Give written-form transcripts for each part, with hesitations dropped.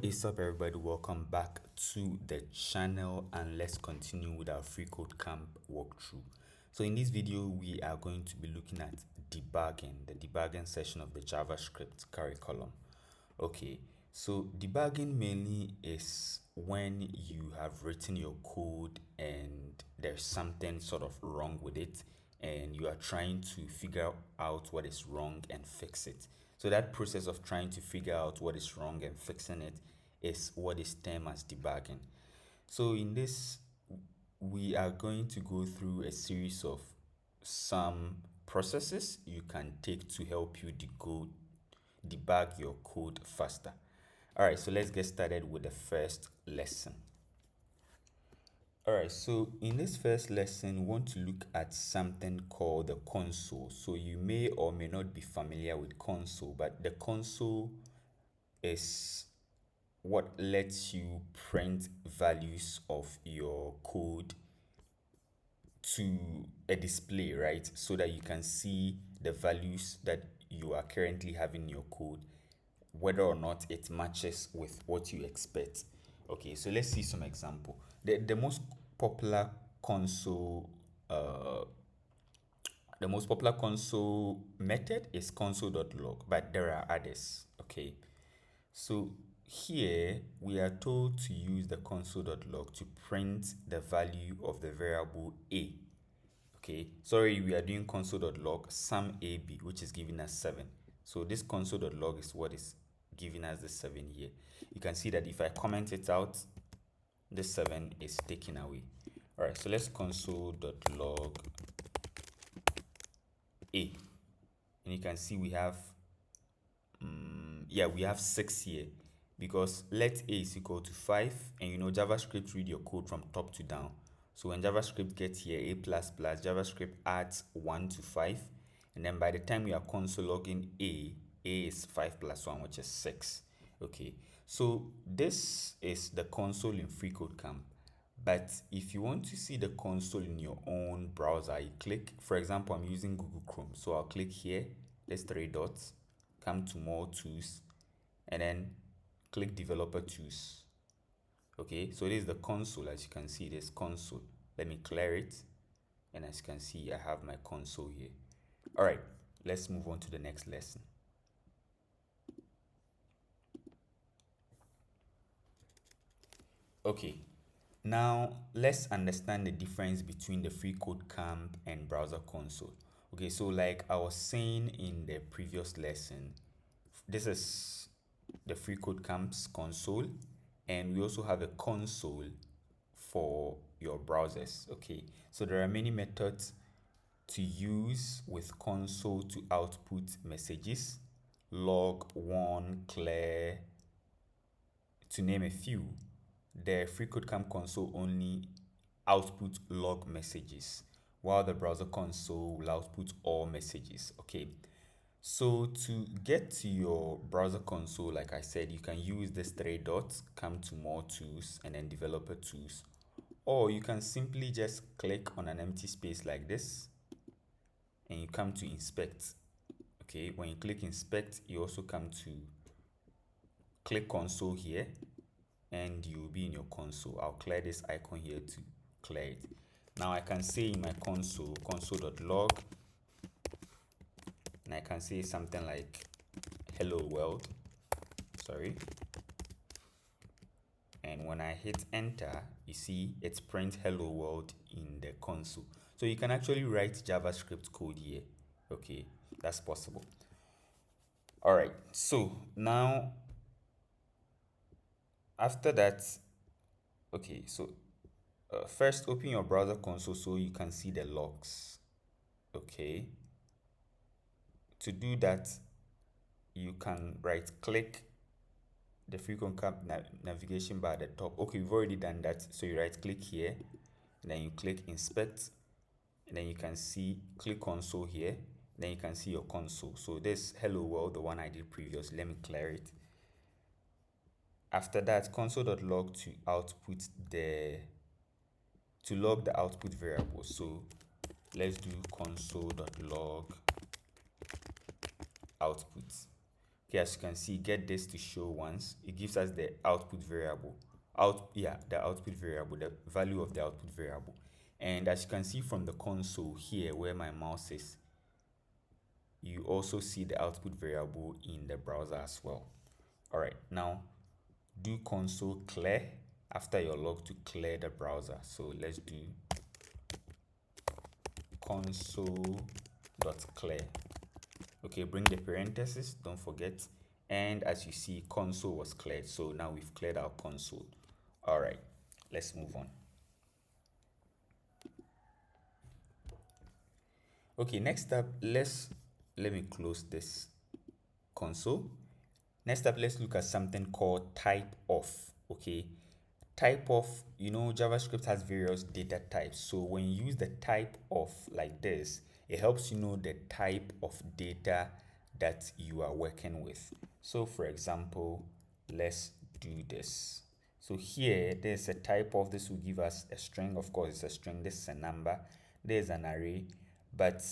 What's up, everybody? Welcome back to the channel, and let's continue with our FreeCodeCamp walkthrough. So in this video, we are going to be looking at debugging, the debugging session of the JavaScript curriculum. Okay, so debugging mainly is when you have written your code and there's something sort of wrong with it, and you are trying to figure out what is wrong and fix it. So that process of trying to figure out what is wrong and fixing it is what is termed as debugging. So in this, we are going to go through a series of some processes you can take to help you debug your code faster. All right, so let's get started with the first lesson. All right, so in this first lesson, we want to look at something called the console. So you may or may not be familiar with console, but the console is what lets you print values of your code to a display, right? So that you can see the values that you are currently having in your code, whether or not it matches with what you expect. Okay, so let's see some example. The most popular console the most popular console method is console.log, but there are others. Okay, so here we are told to use the console.log to print the value of the variable a. Okay, sorry, we are doing console.log sum ab, which is giving us 7. So this console.log is what is giving us the 7 here. You can see that if I comment it out, the 7 is taken away. All right, so let's console.log a, and you can see we have we have 6 here, because let a is equal to 5, and you know JavaScript read your code from top to down. So when JavaScript gets here a++, JavaScript adds 1 to 5, and then by the time we are console logging a is 5 plus 1, which is 6. Okay, so this is the console in FreeCodeCamp. But if you want to see the console in your own browser, you click, for example, I'm using Google Chrome, so I'll click here, there's 3 dots, come to more tools, and then click developer tools. Okay, so this is the console. As you can see, this console. Let me clear it, and as you can see, I have my console here. All right, let's move on to the next lesson. Okay, now let's understand the difference between the FreeCodeCamp and browser console. Okay, so like I was saying in the previous lesson, this is the FreeCodeCamp's console, and we also have a console for your browsers. Okay, so there are many methods to use with console to output messages, log, warn, clear, to name a few. The FreeCodeCamp console only output log messages, while the browser console will output all messages. Okay, so to get to your browser console, like I said, you can use these 3 dots, come to more tools, and then developer tools. Or you can simply just click on an empty space like this, and you come to inspect. Okay, when you click inspect, you also come to click console here, and you'll be in your console. I'll clear this icon here to clear it. Now I can say in my console.log, and I can say something like hello world. Sorry. And when I hit enter, you see it's print hello world in the console. So you can actually write JavaScript code here. Okay, that's possible. All right, so now after that, okay, so first open your browser console so you can see the logs. Okay, to do that, you can right click the FreeCodeCamp navigation bar at the top. Okay, we've already done that, so you right click here, and then you click inspect, and then you can see click console here, then you can see your console. So this hello world, the one I did previously, let me clear it. After that, console.log to log the output variable. So let's do console.log output. Okay, as you can see, get this to show once. It gives us the output variable. The output variable, the value of the output variable. And as you can see from the console here where my mouse is, you also see the output variable in the browser as well. All right, now do console clear after your log to clear the browser. So let's do console.clear. Okay, bring the parenthesis, don't forget. And as you see, console was cleared. So now we've cleared our console. All right, let's move on. Okay, next up, let me close this console. Next up, let's look at something called typeof. Okay, typeof, JavaScript has various data types. So when you use the typeof like this, it helps you know the type of data that you are working with. So for example, let's do this. So here, there's a typeof. This will give us a string. Of course, it's a string. This is a number. There's an array. But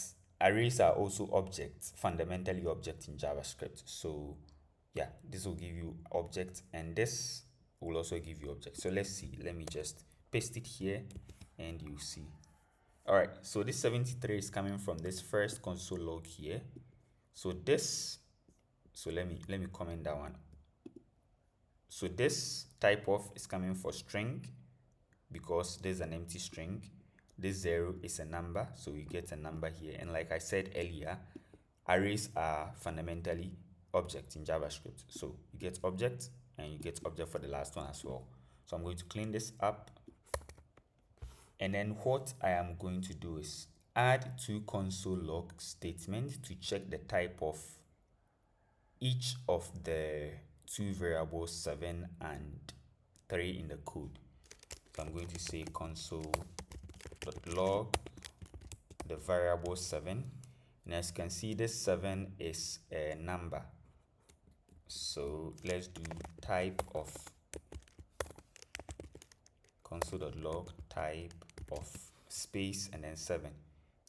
arrays are also objects, fundamentally objects in JavaScript. So yeah, this will give you objects, and this will also give you objects. So let's see. Let me just paste it here, and you see. All right. So this 73 is coming from this first console log here. So this. So let me comment that one. So this typeof is coming for string because there's an empty string. This 0 is a number, so you get a number here. And like I said earlier, arrays are fundamentally objects in JavaScript. So you get object and you get object for the last one as well. So I'm going to clean this up. And then what I am going to do is add to console log statement to check the type of each of the two variables 7 and 3 in the code. So I'm going to say console.log the variable 7, and as you can see, this 7 is a number. So let's do type of console.log type of space and then 7.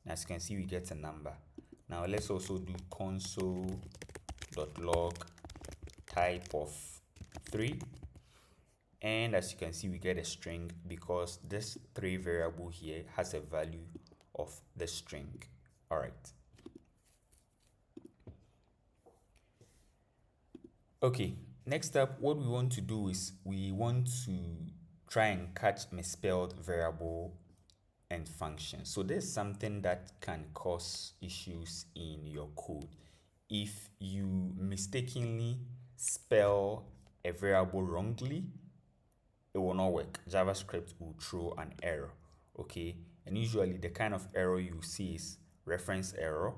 And as you can see, we get a number. Now let's also do console.log type of 3. And as you can see, we get a string because this 3 variable here has a value of the string. All right. Okay, next up, what we want to do is we want to try and catch misspelled variable and function. So there's something that can cause issues in your code. If you mistakenly spell a variable wrongly, it will not work. JavaScript will throw an error. Okay, and usually the kind of error you see is reference error,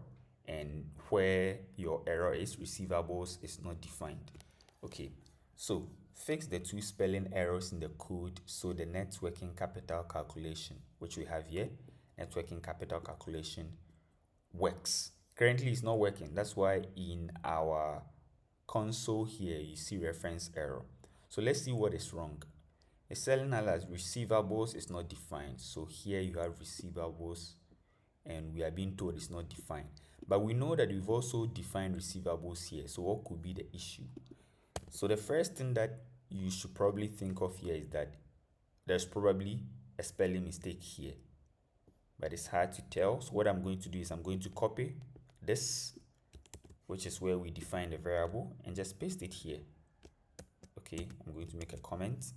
and where your error is, receivables is not defined. Okay, so fix the 2 spelling errors in the code so the networking capital calculation, which we have here, networking capital calculation, works. Currently it's not working. That's why in our console here you see reference error. So let's see what is wrong. It's telling us as receivables is not defined. So here you have receivables and we are being told it's not defined. But we know that we've also defined receivables here. So what could be the issue? So the first thing that you should probably think of here is that there's probably a spelling mistake here. But it's hard to tell. So what I'm going to do is I'm going to copy this, which is where we define the variable, and just paste it here. Okay, I'm going to make a comment.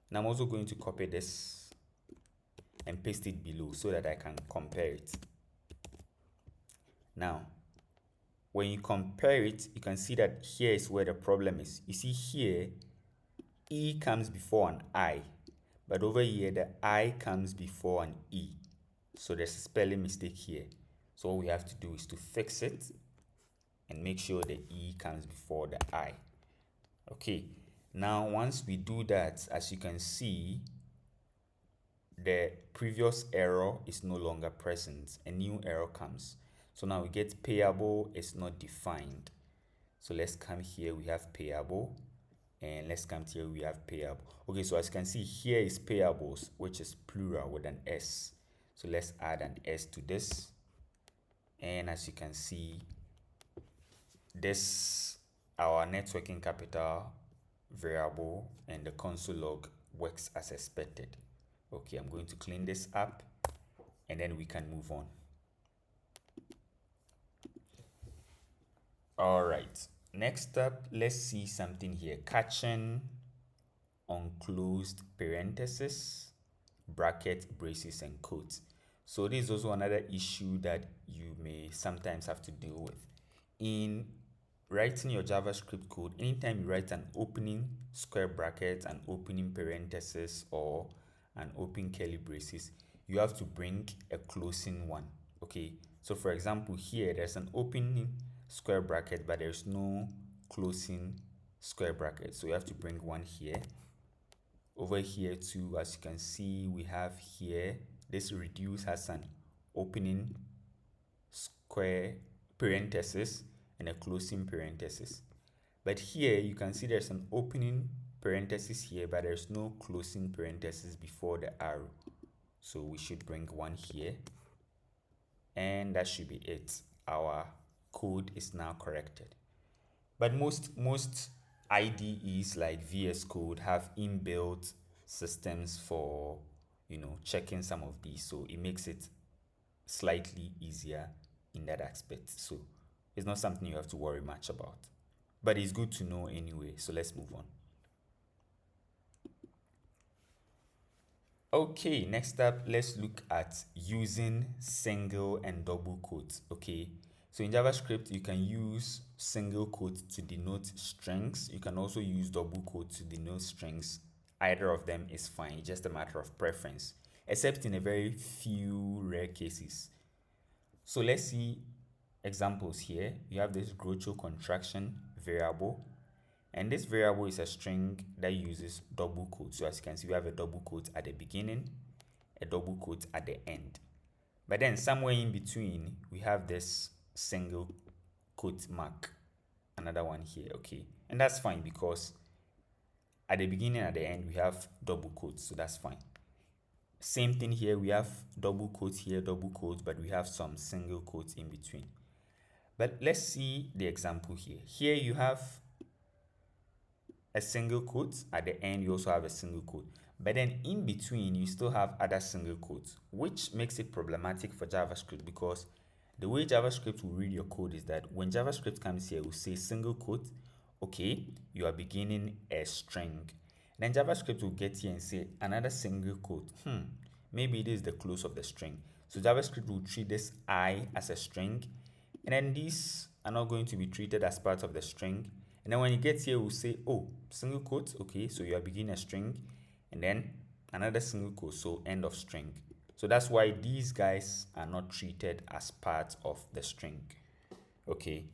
And I'm also going to copy this and paste it below so that I can compare it. Now, when you compare it, you can see that here is where the problem is. You see here, E comes before an I, but over here, the I comes before an E. So there's a spelling mistake here. So all we have to do is to fix it and make sure the E comes before the I. Okay. Now, once we do that, as you can see, the previous error is no longer present. A new error comes. So now we get payable is not defined. So let's come here, we have payable. And let's come here, we have payable. Okay, so as you can see, here is payables, which is plural with an S. So let's add an S to this. And as you can see, this our networking capital variable and the console log works as expected. Okay, I'm going to clean this up and then we can move on. All right, next up, let's see something here. Catching unclosed parenthesis, bracket, braces, and quotes. So this is also another issue that you may sometimes have to deal with. In writing your JavaScript code, anytime you write an opening square bracket, an opening parenthesis, or an open curly braces, you have to bring a closing one. Okay, so for example, here there's an opening square bracket, but there's no closing square bracket. So you have to bring one here. Over here too, as you can see, we have here, this reduce has an opening square parenthesis and a closing parenthesis. But here you can see there's an opening parenthesis here, but there's no closing parenthesis before the arrow. So we should bring one here. And that should be it. Our code is now corrected. But most IDEs like VS Code have inbuilt systems for, checking some of these. So it makes it slightly easier in that aspect. So it's not something you have to worry much about. But it's good to know anyway. So let's move on. Okay, next up, let's look at using single and double quotes. Okay, so in JavaScript, you can use single quotes to denote strings. You can also use double quotes to denote strings. Either of them is fine. It's just a matter of preference, except in a very few rare cases. So let's see examples here. You have this Groucho contraction variable. And this variable is a string that uses double quotes. So as you can see, we have a double quote at the beginning, a double quote at the end. But then somewhere in between, we have this single quote mark, another one here, okay? And that's fine because at the beginning and at the end, we have double quotes, so that's fine. Same thing here, we have double quotes here, double quotes, but we have some single quotes in between. But let's see the example here. Here you have a single quote. At the end, you also have a single quote. But then in between, you still have other single quotes, which makes it problematic for JavaScript because the way JavaScript will read your code is that when JavaScript comes here, it will say single quote, okay, you are beginning a string. Then JavaScript will get here and say another single quote. Maybe it is the close of the string. So JavaScript will treat this I as a string, and then these are not going to be treated as part of the string. And then when it gets here, we'll say, oh, single quote, okay, so you are beginning a string, and then another single quote, so end of string. So that's why these guys are not treated as part of the string, okay?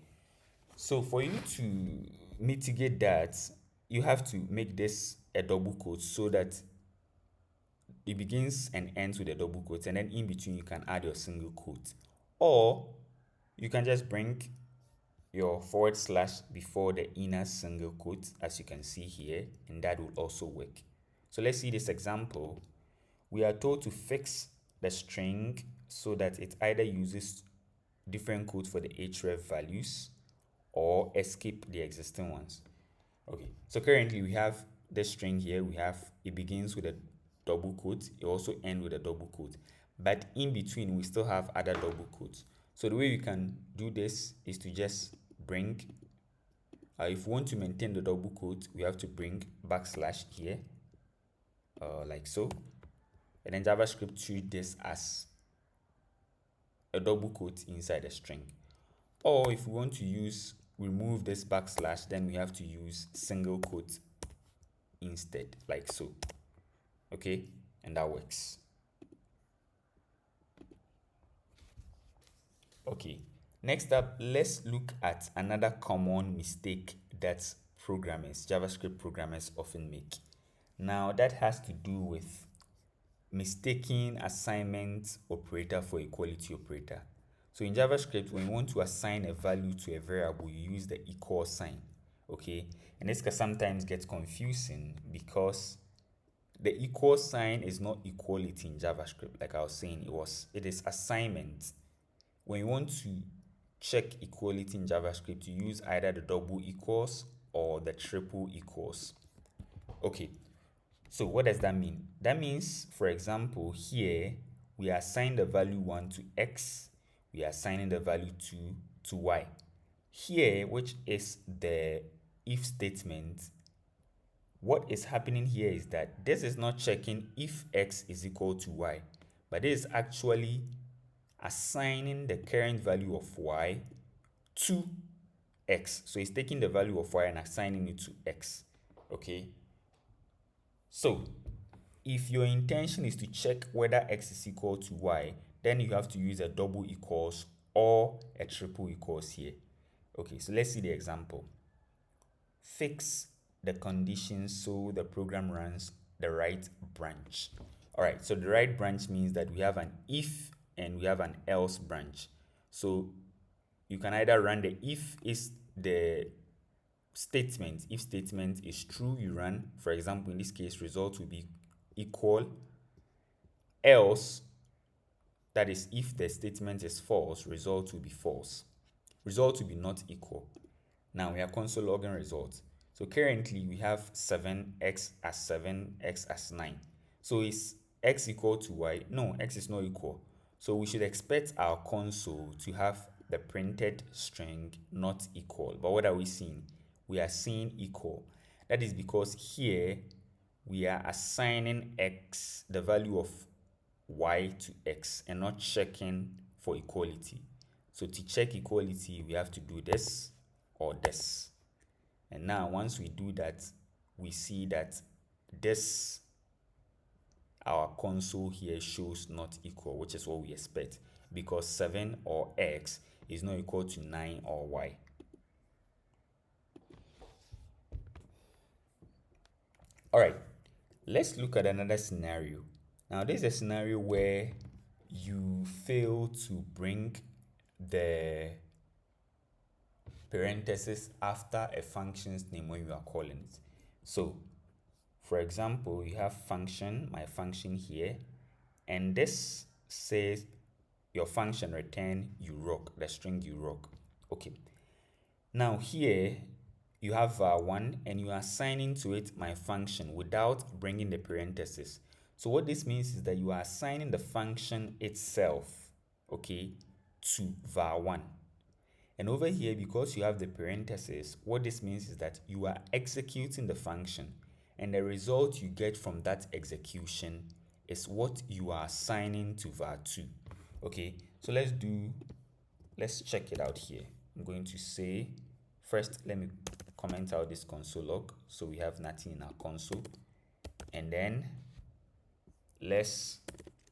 So for you to mitigate that, you have to make this a double quote so that it begins and ends with a double quote, and then in between you can add your single quote. Or you can just bring your / before the inner single quote, as you can see here, and that will also work. So let's see this example. We are told to fix the string so that it either uses different quotes for the href values or escape the existing ones. Okay, so currently we have this string here. It begins with a double quote. It also ends with a double quote. But in between, we still have other double quotes. So the way we can do this is to just bring, if we want to maintain the double quote, we have to bring / here, like so. And then JavaScript treats this as a double quote inside a string. Or if we want to remove this /, then we have to use single quote instead, like so. Okay, and that works. Okay, next up, let's look at another common mistake that JavaScript programmers often make. Now, that has to do with mistaking assignment operator for equality operator. So in JavaScript, when you want to assign a value to a variable, you use the equal sign, okay? And this can sometimes get confusing because the equal sign is not equality in JavaScript. Like I was saying, it is assignment. When you want to check equality in JavaScript, you use either the double equals or the triple equals. Okay, so what does that mean? That means, for example, here we assign the value 1 to x, we are assigning the value 2 to y. Here, which is the if statement, what is happening here is that this is not checking if x is equal to y, but it is actually assigning the current value of y to x. So it's taking the value of y and assigning it to x. Okay. So if your intention is to check whether x is equal to y, then you have to use a double equals or a triple equals here. Okay, so let's see the example. Fix the conditions so the program runs the right branch. All right, so the right branch means that we have an if and we have an else branch. So you can either run the if is the statement. If statement is true, you run, for example, in this case, result will be equal. Else, that is, if the statement is false, result will be false. Result will be not equal. Now we are console logging results. So currently we have 7x as 7, x as 9. So is x equal to y? No, x is not equal. So we should expect our console to have the printed string not equal. But what are we seeing? We are seeing equal. That is because here we are assigning x, the value of y to x, and not checking for equality. So to check equality, we have to do this or this. And now once we do that, we see that this, our console here, shows not equal, which is what we expect, because 7 or x is not equal to 9 or y. All right, let's look at another scenario. Now this is a scenario where you fail to bring the parenthesis after a function's name when you are calling it. So for example, you have function, my function here, and this says your function return you rock, the string you rock. Okay, now here you have var1 and you are assigning to it my function without bringing the parenthesis. So what this means is that you are assigning the function itself, okay, to var1. And over here, because you have the parenthesis, what this means is that you are executing the function, and the result you get from that execution is what you are assigning to var2. Okay, so let's check it out here. I'm going to say, first, let me comment out this console log. So we have nothing in our console. And then let's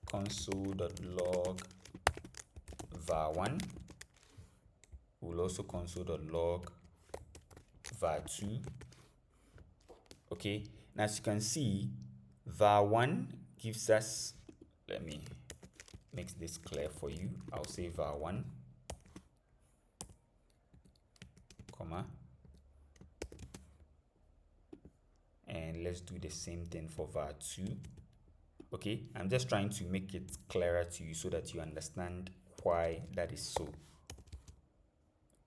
console.log var1. We'll also console.log var2. Okay, now as you can see, var1 gives us, let me make this clear for you. I'll say var1, comma, and let's do the same thing for var2. Okay, I'm just trying to make it clearer to you so that you understand why that is so.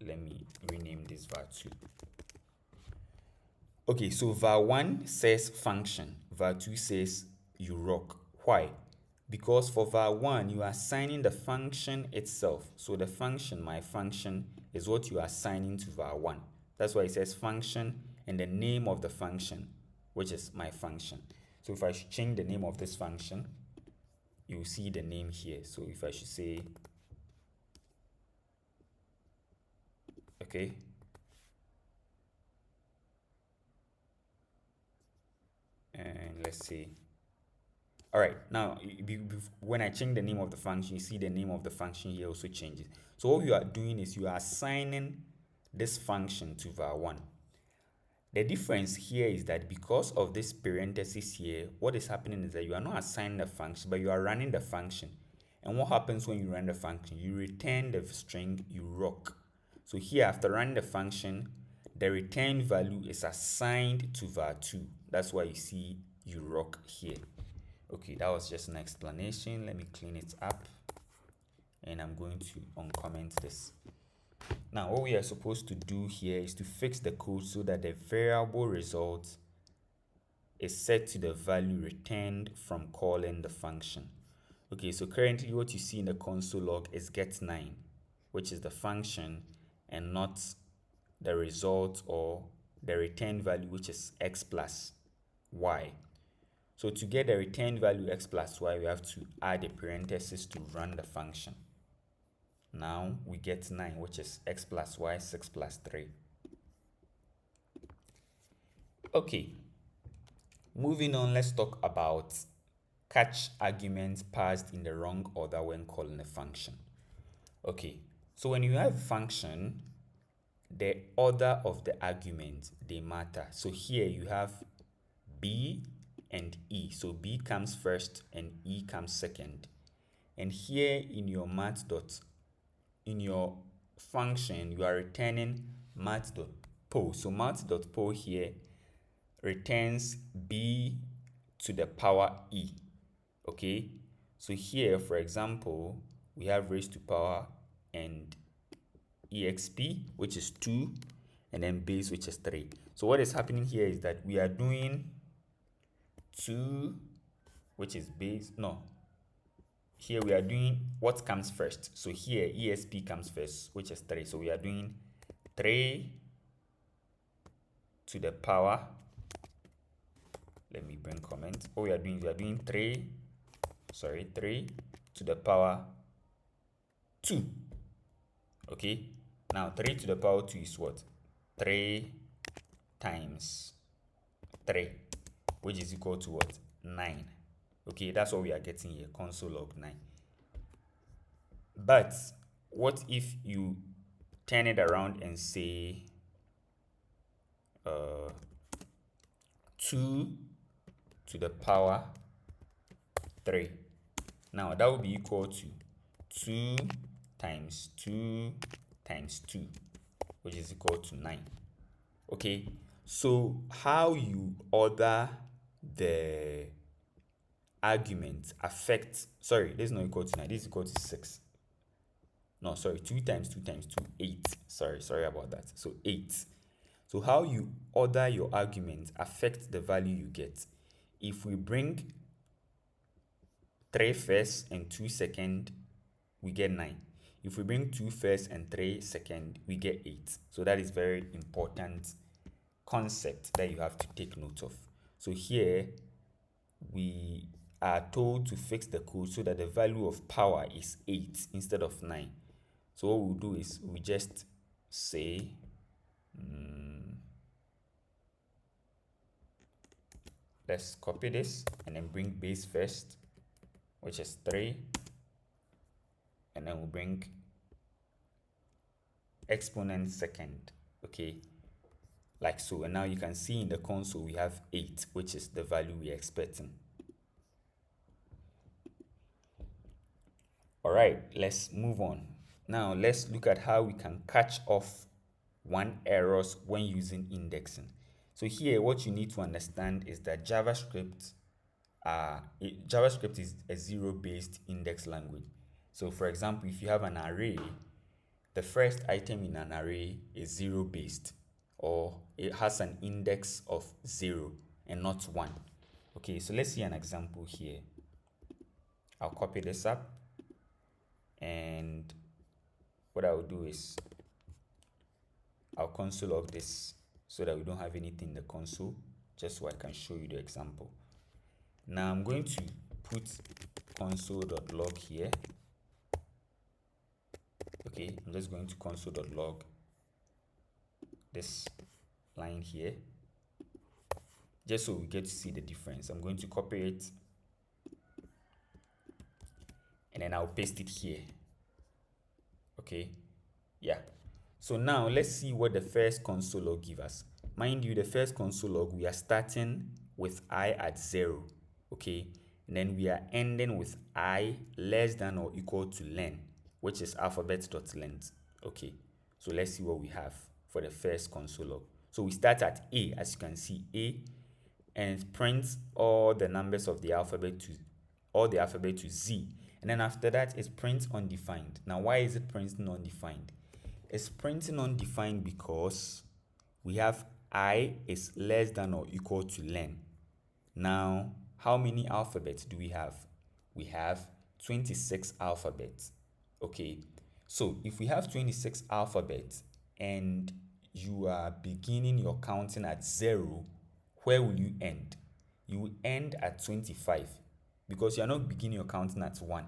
Let me rename this var2. Okay, so var1 says function, var2 says you rock. Why? Because for var1 you are assigning the function itself. So the function, my function, is what you are assigning to var1. That's why it says function and the name of the function, which is my function. So if I should change the name of this function, you will see the name here. So if I should say, okay, and let's see. All right, now when I change the name of the function, you see the name of the function here also changes. So what you are doing is you are assigning this function to var1. The difference here is that because of this parenthesis here, what is happening is that you are not assigning the function, but you are running the function. And what happens when you run the function? You return the string you rock. So here, after running the function, the return value is assigned to var2. That's why you see you rock here. Okay, that was just an explanation. Let me clean it up. And I'm going to uncomment this. Now, what we are supposed to do here is to fix the code so that the variable result is set to the value returned from calling the function. Okay, so currently what you see in the console log is get9, which is the function, and not the result or the return value, which is x plus y. So to get the return value x plus y, we have to add a parenthesis to run the function. Now we get 9, which is x plus y, 6 plus 3. Okay, moving on, let's talk about catch arguments passed in the wrong order when calling a function. Okay, so when you have a function, the order of the arguments, they matter. So here you have b and e. So b comes first and e comes second. And here in your in your function, you are returning math.poll. So math.poll here returns b to the power e. Okay, so here, for example, we have raised to power and exp, which is 2, and then base, which is 3. So what is happening here is that we are doing 2, which is base. No, here we are doing what comes first. So here exp comes first, which is 3. So we are doing 3 to the power. Let me bring comment. What we are doing 3 to the power 2. Okay, now 3 to the power 2 is what? 3 times 3, which is equal to what? 9. Okay, that's what we are getting here, console log 9. But what if you turn it around and say 2 to the power 3? Now that will be equal to 2 times 2 times 2, which is equal to 9. Okay, so how you order the argument affects, sorry, this is not equal to 9, this is equal to 6. No, sorry, 2 times 2 times 2, 8. Sorry about that. So 8. So how you order your argument affects the value you get. If we bring 3 first and 2 second, we get 9. If we bring 2 first and 3 second, we get 8. So that is very important concept that you have to take note of. So here we are told to fix the code so that the value of power is 8 instead of 9. So what we'll do is we just say let's copy this and then bring base first, which is 3, and then we'll bring exponent second. Okay, like so. And now you can see in the console we have 8, which is the value we're expecting. All right, let's move on. Now let's look at how we can catch off one errors when using indexing. So here what you need to understand is that JavaScript is a zero-based index language. So for example, if you have an array, the first item in an array is zero-based, or it has an index of 0 and not 1. Okay, so let's see an example here. I'll copy this up, and what I'll do is I'll console log this so that we don't have anything in the console, just so I can show you the example. Now I'm going to put console.log here. Okay, I'm just going to console.log this line here, just so we get to see the difference. I'm going to copy it and then I'll paste it here. Okay, yeah. So now let's see what the first console log gives us. Mind you, the first console log, we are starting with I at 0. Okay, and then we are ending with I less than or equal to len, which is alphabet.length. Okay, so let's see what we have for the first console log. So we start at A, as you can see, A, and it prints all the numbers of the alphabet to Z. And then after that, it prints undefined. Now, why is it printing undefined? It's printing undefined because we have I is less than or equal to len. Now, how many alphabets do we have? We have 26 alphabets. Okay, so if we have 26 alphabets and you are beginning your counting at 0, where will you end? You will end at 25 because you are not beginning your counting at 1.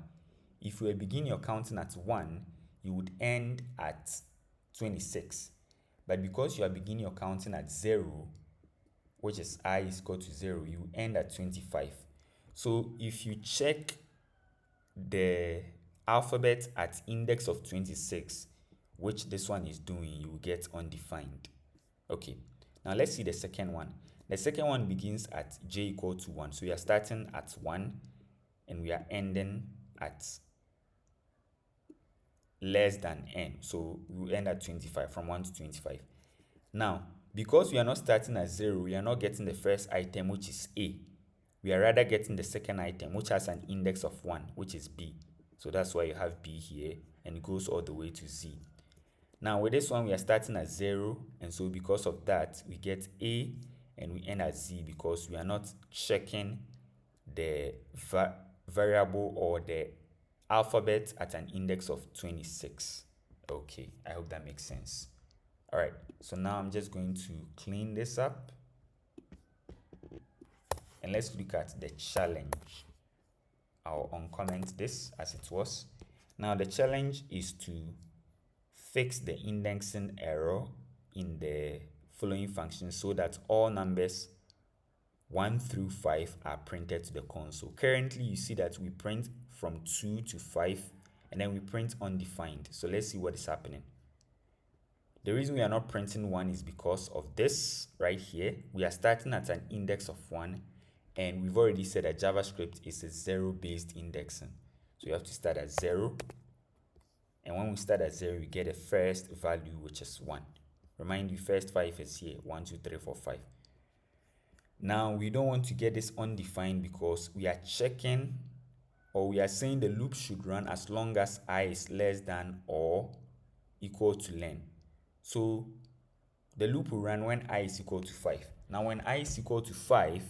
If you were beginning your counting at 1, you would end at 26. But because you are beginning your counting at 0, which is I is equal to 0, you end at 25. So if you check the alphabet at index of 26, which this one is doing, you will get undefined. Okay, now let's see the second one. The second one begins at j equal to 1. So we are starting at 1 and we are ending at less than n. So we will end at 25, from 1 to 25. Now, because we are not starting at 0, we are not getting the first item, which is A. We are rather getting the second item, which has an index of 1, which is B. So that's why you have B here, and it goes all the way to Z. Now, with this one, we are starting at 0, and so because of that, we get A, and we end at Z because we are not checking the variable or the alphabet at an index of 26. Okay, I hope that makes sense. All right, so now I'm just going to clean this up. And let's look at the challenge. I'll uncomment this as it was. Now the challenge is to fix the indexing error in the following function so that all numbers 1 through 5 are printed to the console. Currently, you see that we print from 2 to 5 and then we print undefined. So let's see what is happening. The reason we are not printing 1 is because of this right here. We are starting at an index of 1, and we've already said that JavaScript is a 0-based indexing. So you have to start at 0, and when we start at 0, we get a first value, which is 1. Remind you, first 5 is here, 1, 2, 3, 4, 5. Now, we don't want to get this undefined because we are checking, or we are saying the loop should run as long as I is less than or equal to len. So the loop will run when I is equal to 5. Now, when I is equal to 5,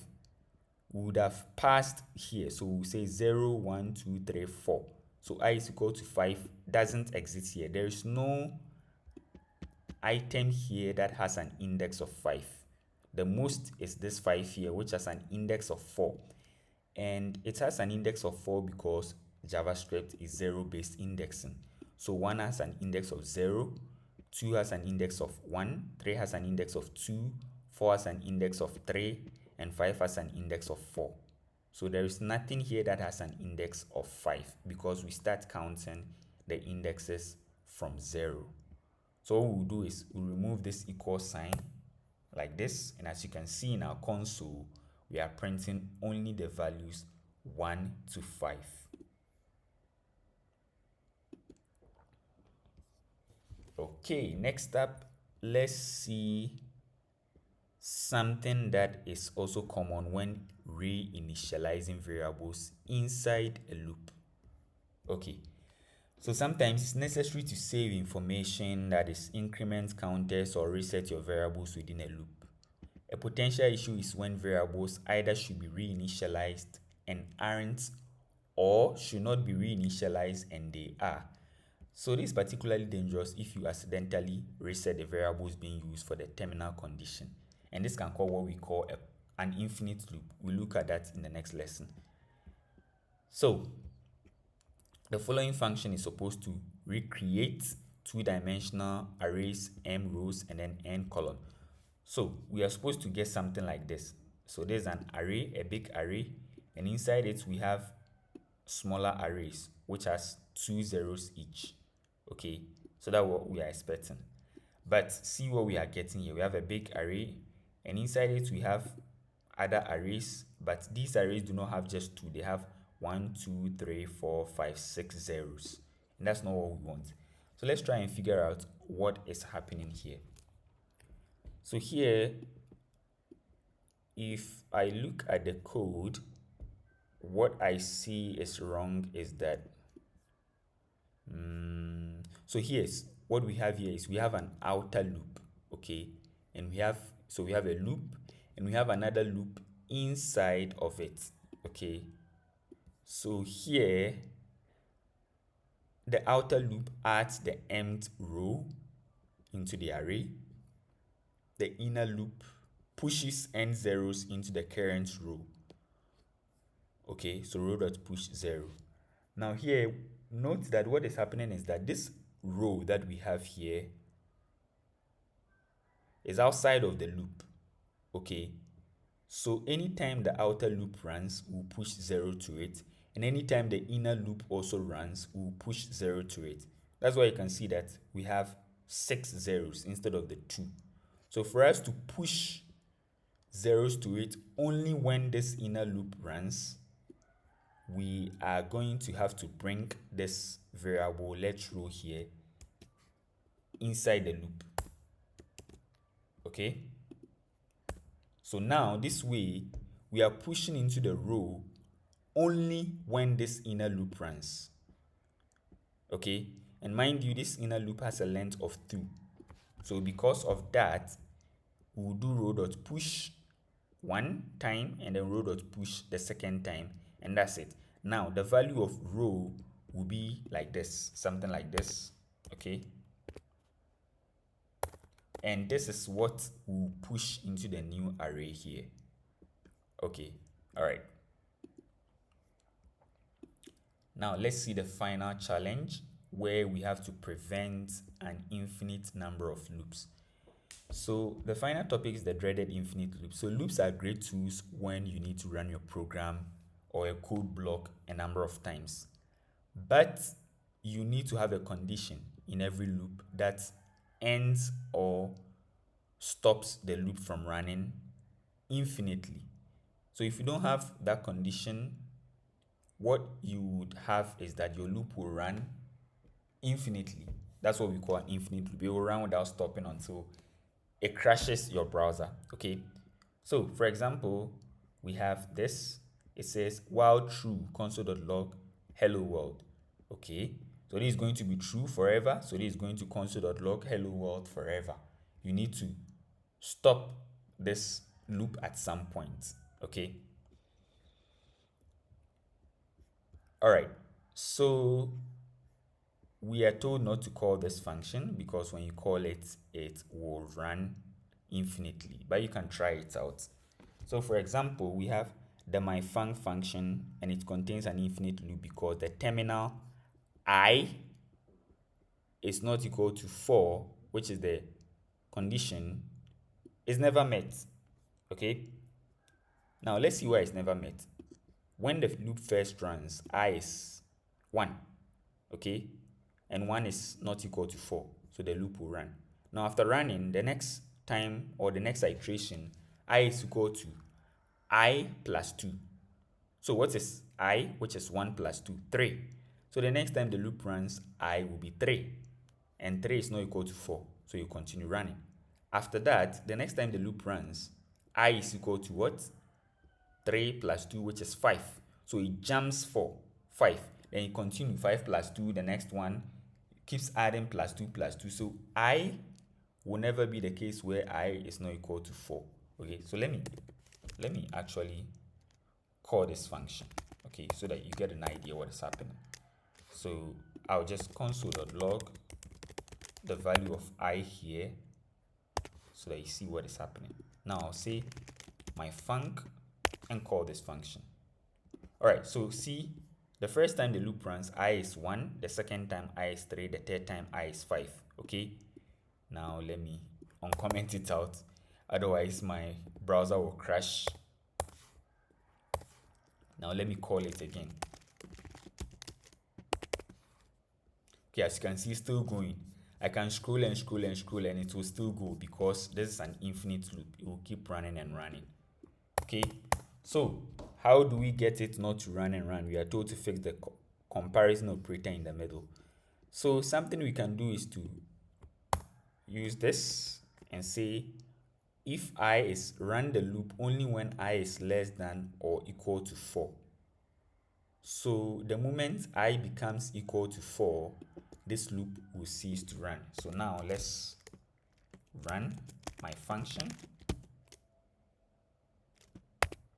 we would have passed here. So we'll say 0, 1, 2, 3, 4. So I is equal to 5 doesn't exist here. There is no item here that has an index of 5. The most is this 5 here, which has an index of 4. And it has an index of 4 because JavaScript is 0-based indexing. So 1 has an index of 0, 2 has an index of 1, 3 has an index of 2, 4 has an index of 3, and 5 has an index of 4. So there is nothing here that has an index of 5 because we start counting the indexes from 0. So what we'll do is we'll remove this equal sign like this, and as you can see in our console, we are printing only the values 1 to 5. Okay, next up, let's see something that is also common when reinitializing variables inside a loop. Okay, so sometimes it's necessary to save information, that is increment counters, or reset your variables within a loop. A potential issue is when variables either should be reinitialized and aren't, or should not be reinitialized and they are. So this is particularly dangerous if you accidentally reset the variables being used for the terminal condition. And this can cause what we call an infinite loop. We'll look at that in the next lesson. So the following function is supposed to recreate two-dimensional arrays, m rows, and then n column. So we are supposed to get something like this. So there's an array, a big array, and inside it we have smaller arrays, which has 2 zeros each. Okay, so that's what we are expecting. But see what we are getting here. We have a big array, and inside it we have other arrays, but these arrays do not have just 2. They have 1, 2, 3, 4, 5, 6 zeros. And that's not what we want. So let's try and figure out what is happening here. So here, if I look at the code, what I see is wrong is that so here's what we have here is we have an outer loop, okay, and we have a loop and we have another loop inside of it, okay. So here the outer loop adds the mth row into the array. The inner loop pushes n zeros into the current row. Okay, so row dot push 0. Now here, note that what is happening is that this row that we have here is outside of the loop. Okay, so anytime the outer loop runs, we'll push 0 to it, and anytime the inner loop also runs, we'll push 0 to it. That's why you can see that we have 6 zeros instead of the 2. So for us to push zeros to it only when this inner loop runs, we are going to have to bring this variable let row here inside the loop. Okay, so now this way we are pushing into the row only when this inner loop runs. Okay, and mind you, this inner loop has a length of 2. So because of that, we'll do row dot push one time and then row dot push the second time, and that's it. Now the value of row will be like this, something like this. Okay, and this is what we'll push into the new array here. Okay, all right. Now let's see the final challenge where we have to prevent an infinite number of loops. So the final topic is the dreaded infinite loop. So loops are great tools when you need to run your program or a code block a number of times. But you need to have a condition in every loop that ends or stops the loop from running infinitely. So if you don't have that condition, what you would have is that your loop will run infinitely. That's what we call an infinite loop. It will run without stopping until it crashes your browser. Okay, so for example, we have this. It says while true console.log hello world. Okay, so this is going to be true forever. So this is going to console.log hello world forever. You need to stop this loop at some point. Okay, all right, so we are told not to call this function because when you call it, it will run infinitely, but you can try it out. So for example, we have the myfunc function and it contains an infinite loop because the terminal I is not equal to 4, which is the condition, is never met. Okay, now let's see why it's never met. When the loop first runs, I is 1. Okay, and 1 is not equal to 4, so the loop will run. Now after running, the next time or the next iteration, I is equal to I plus 2. So what is I, which is 1 plus 2? 3. So the next time the loop runs, I will be 3, and 3 is not equal to 4, so you continue running. After that, the next time the loop runs, I is equal to what? 3 plus 2, which is 5. So it jumps 5. Then you continue 5 plus 2, the next one keeps adding plus 2 plus 2. So I will never be the case where I is not equal to 4. Okay, so let me actually call this function, okay, so that you get an idea what is happening. So I'll just console.log the value of I here so that you see what is happening. Now I'll say myfunc and call this function. All right, so see, the first time the loop runs, I is 1, the second time I is 3, the third time I is 5. Okay, now let me uncomment it out, otherwise my browser will crash. Now let me call it again. Okay, as you can see, it's still going. I can scroll and scroll and scroll and it will still go because this is an infinite loop. It will keep running and running. Okay, so how do we get it not to run and run? We are told to fix the comparison operator in the middle. So something we can do is to use this and say if I is run the loop only when I is less than or equal to 4. So the moment I becomes equal to 4, this loop will cease to run. So now let's run my function.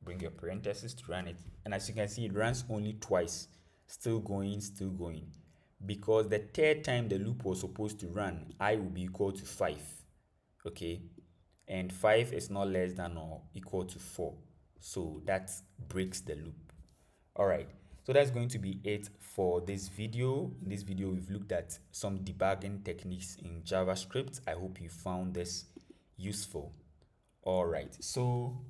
Bring your parenthesis to run it. And as you can see, it runs only twice. Still going, still going. Because the third time the loop was supposed to run, I will be equal to 5. Okay? And 5 is not less than or equal to 4. So that breaks the loop. Alright, so that's going to be it for this video. In this video, we've looked at some debugging techniques in JavaScript. I hope you found this useful. Alright, so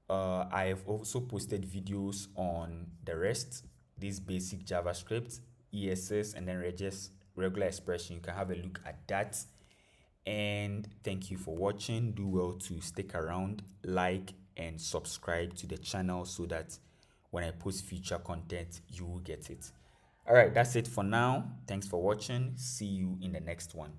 I have also posted videos on the rest, this basic JavaScript, ESS, and then regular expression. You can have a look at that. And thank you for watching. Do well to stick around, like, and subscribe to the channel so that when I post future content, you will get it. All right, that's it for now. Thanks for watching. See you in the next one.